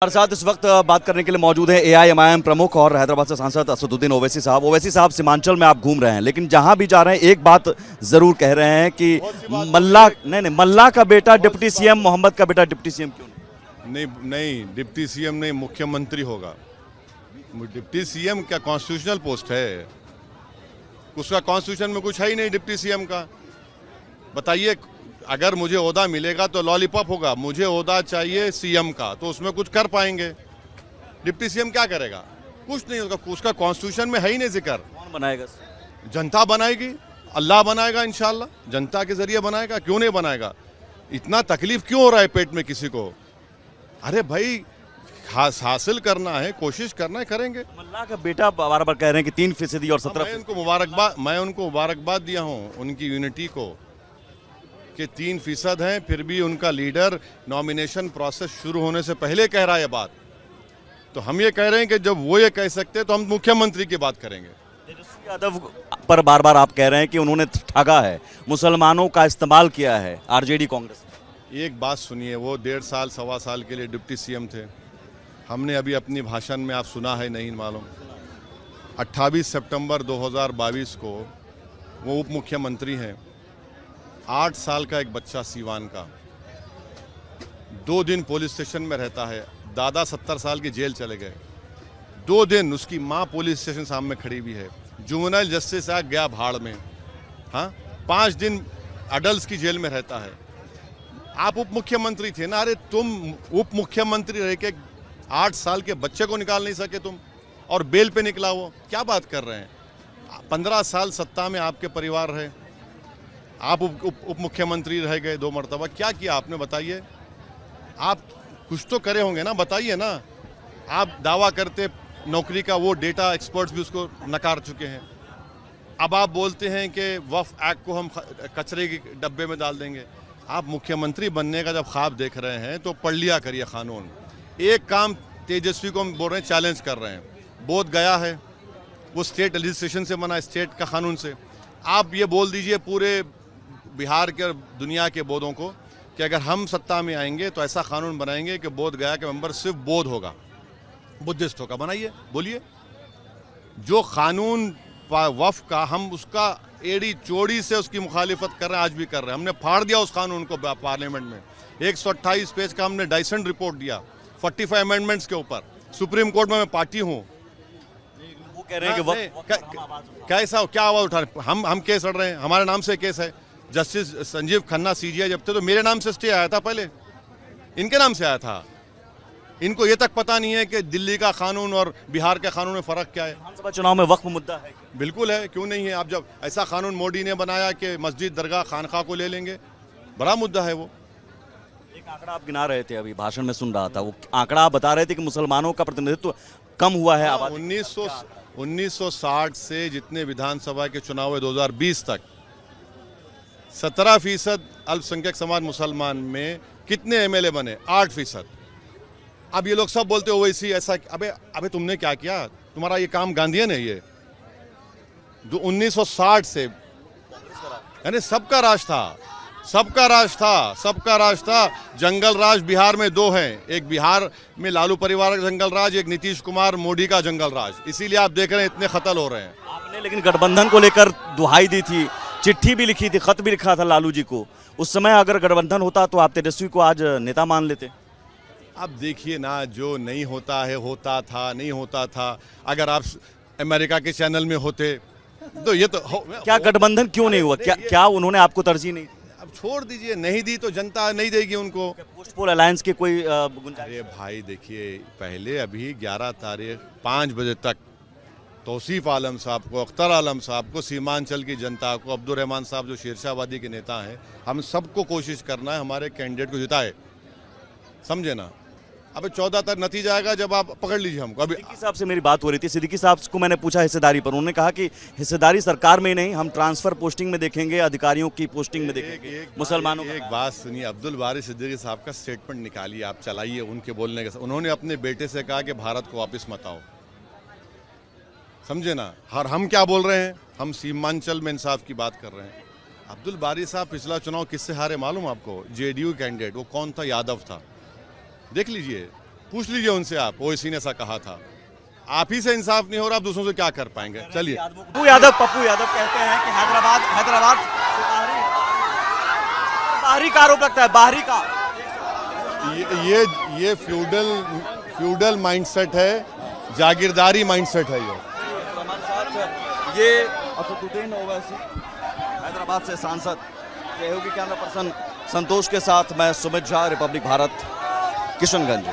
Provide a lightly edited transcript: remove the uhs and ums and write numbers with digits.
हमारे साथ इस वक्त बात करने के लिए मौजूद है एआईएमआईएम प्रमुख और हैदराबाद से सांसद असदुद्दीन ओवैसी साहब। ओवैसी साहब, सीमांचल में आप घूम रहे हैं, लेकिन जहां भी जा रहे हैं एक बात जरूर कह रहे हैं कि मल्ला का बेटा डिप्टी सीएम, मोहम्मद का बेटा डिप्टी सीएम क्यों नहीं? नहीं, डिप्टी सीएम नहीं, मुख्यमंत्री होगा। डिप्टी सीएम क्या कॉन्स्टिट्यूशनल पोस्ट है? उसका कॉन्स्टिट्यूशन में कुछ है ही नहीं डिप्टी सीएम का। बताइए, अगर मुझे ओहदा मिलेगा तो लॉलीपॉप होगा, मुझे ओहदा चाहिए सीएम का, तो उसमें कुछ कर पाएंगे। डिप्टी सीएम क्या करेगा? कुछ नहीं, उसका कॉन्स्टिट्यूशन में है ही नहीं जिक्र। कौन बनाएगा? जनता बनाएगी, अल्लाह बनाएगा, इंशाल्लाह जनता के जरिए बनाएगा। क्यों नहीं बनाएगा? इतना तकलीफ क्यों हो रहा है पेट में किसी को? अरे भाई, हासिल करना है, कोशिश करना है, करेंगे। मल्ला का बेटा बार बार कह रहे हैं कि 3% और 17%। मैं उनको मुबारकबाद दिया हूँ उनकी यूनिटी को कि 3% हैं, फिर भी उनका लीडर नॉमिनेशन प्रोसेस शुरू होने से पहले कह रहा है बात। तो हम ये कह रहे हैं कि जब वो ये कह सकते हैं तो हम मुख्यमंत्री की बात करेंगे। तेजस्वी यादव पर बार बार आप कह रहे हैं कि उन्होंने ठगा है, मुसलमानों का इस्तेमाल किया है आरजेडी कांग्रेस। एक बात सुनिए, वो 1.5 साल 1.25 साल के लिए डिप्टी सीएम थे। हमने अभी अपनी भाषण में, आप सुना है नहीं मालूम, 28 सितंबर 2022 को वो उप मुख्यमंत्री हैं। 8 साल का एक बच्चा सीवान का 2 दिन पुलिस स्टेशन में रहता है। दादा 70 साल की जेल चले गए। 2 दिन उसकी माँ पुलिस स्टेशन सामने खड़ी हुई है। जुवेनाइल जस्टिस एक्ट गया भाड़ में। हाँ, 5 दिन अडल्ट की जेल में रहता है। आप उप मुख्यमंत्री थे ना? अरे तुम उप मुख्यमंत्री रह के 8 साल के बच्चे को निकाल नहीं सके तुम, और बेल पे निकला वो। क्या बात कर रहे हैं? 15 साल सत्ता में आपके परिवार रहे, आप उप मुख्यमंत्री रह गए 2 मरतबा। क्या किया आपने? बताइए। आप कुछ तो करे होंगे ना, बताइए ना। आप दावा करते नौकरी का, वो डेटा एक्सपर्ट्स भी उसको नकार चुके हैं। अब आप बोलते हैं कि वक्फ एक्ट को हम कचरे के डब्बे में डाल देंगे। आप मुख्यमंत्री बनने का जब ख्वाब देख रहे हैं तो पढ़ लिया करिए कानून। एक काम तेजस्वी को हम बोल रहे हैं, चैलेंज कर रहे हैं। बोध गया है, वो स्टेट लेजिस्लेशन से बना, स्टेट का कानून से। आप ये बोल दीजिए पूरे बिहार के, दुनिया के बोधों को कि अगर हम सत्ता में आएंगे तो ऐसा कानून बनाएंगे कि बोध गया के मेंबर सिर्फ बोध होगा, बुद्धिस्ट होगा। बनाइए, बोलिए। जो कानून वक्फ का, हम उसका एड़ी चोड़ी से उसकी मुखालिफत कर रहे हैं, आज भी कर रहे हैं। हमने फाड़ दिया उस कानून को पार्लियामेंट में। 128 पेज का हमने डाइसेंट रिपोर्ट दिया 45 अमेंडमेंट्स के ऊपर। सुप्रीम कोर्ट में मैं पार्टी हूँ। वो कह रहे हैं कि कैसा, क्या आवाज उठा रहे? हम केस लड़ रहे हैं, हमारे नाम से केस है। जस्टिस संजीव खन्ना सीजीआई जब थे तो मेरे नाम से स्टे आया था, पहले इनके नाम से आया था। इनको ये तक पता नहीं है कि दिल्ली का कानून और बिहार के कानून में फर्क क्या है। विधानसभा चुनाव में वक्फ मुद्दा है? बिल्कुल है, क्यों नहीं है। आप जब ऐसा कानून मोदी ने बनाया कि मस्जिद, दरगाह, खानखा को ले लेंगे, बड़ा मुद्दा है वो। एक आंकड़ा आप गिना रहे थे, अभी भाषण में सुन रहा था, वो आंकड़ा आप बता रहे थे कि मुसलमानों का प्रतिनिधित्व कम हुआ है। 1960 से जितने विधानसभा के चुनाव हुए 2020 तक, 17% अल्पसंख्यक समाज मुसलमान में कितने एमएलए बने? 8%। अब ये लोग सब बोलते हो वैसी ऐसा। अबे तुमने क्या किया? तुम्हारा ये काम गांधीयन है ये। 1960 से यानी सबका राज था, सबका राज था, सबका राज था। जंगल राज बिहार में 2 हैं, एक बिहार में लालू परिवार का जंगल राज, एक नीतीश कुमार मोदी का जंगल राज। इसीलिए आप देख रहे हैं इतने कत्ल हो रहे हैं। आपने लेकिन गठबंधन को लेकर दुहाई दी थी, चिट्ठी भी लिखी थी, खत भी लिखा था लालू जी को। उस समय अगर गठबंधन होता तो आप तेजस्वी को आज नेता मान लेते। अब देखिए ना, जो नहीं होता है, होता था, नहीं होता था। अगर आप अमेरिका के चैनल में होते तो ये तो क्या गठबंधन क्यों नहीं हुआ? क्या उन्होंने आपको तरजीह नहीं दी? अब छोड़ दीजिए, नहीं दी तो जनता नहीं देगी उनको। पोस्ट पोल अलायंस के कोई गुंजाइश? अरे भाई देखिए, पहले अभी 11 तारीख 5 बजे तक तौसीफ आलम साहब को, अख्तर आलम साहब को, सीमांचल की जनता को, अब्दुल रहमान साहब जो शेरशाहवादी के नेता हैं, हम सबको कोशिश करना है हमारे कैंडिडेट को जिताए, समझे ना। अब 14 तक नतीजा आएगा जब आप पकड़ लीजिए हमको। अभी सिद्दीकी साहब से मेरी बात हो रही थी, सिद्दीकी साहब को मैंने पूछा हिस्सेदारी पर, उन्होंने कहा कि हिस्सेदारी सरकार में ही नहीं, हम ट्रांसफर पोस्टिंग में देखेंगे, अधिकारियों की पोस्टिंग में देखेंगे। मुसलमानों एक बात सुनिए, अब्दुल बारी सिद्दीकी साहब का स्टेटमेंट निकालिए, आप चलाइए उनके बोलने के साथ। उन्होंने अपने बेटे से कहा कि भारत को वापस मत आओ, समझे ना। हर हम क्या बोल रहे हैं? हम सीमांचल में इंसाफ की बात कर रहे हैं। अब्दुल बारी साहब पिछला चुनाव किससे हारे मालूम आपको? JDU candidate. वो कौन था? यादव था। देख लीजिए, पूछ लीजिए उनसे आप, ओवैसी ने ऐसा कहा था। आप ही से इंसाफ नहीं हो रहा, आप दूसरों से क्या कर पाएंगे? चलिए। पप्पू यादव कहते हैं कि हैदराबाद से बाहरी का आरोप लगता है, बाहरी का। ये फ्यूडल माइंडसेट है, जागीरदारी माइंडसेट है ये। हमारे साथ ये असदुद्दीन ओवैसी, हैदराबाद से सांसद, सहयोगी कैमरा पर्सन संतोष के साथ मैं सुमित झा, रिपब्लिक भारत, किशनगंज।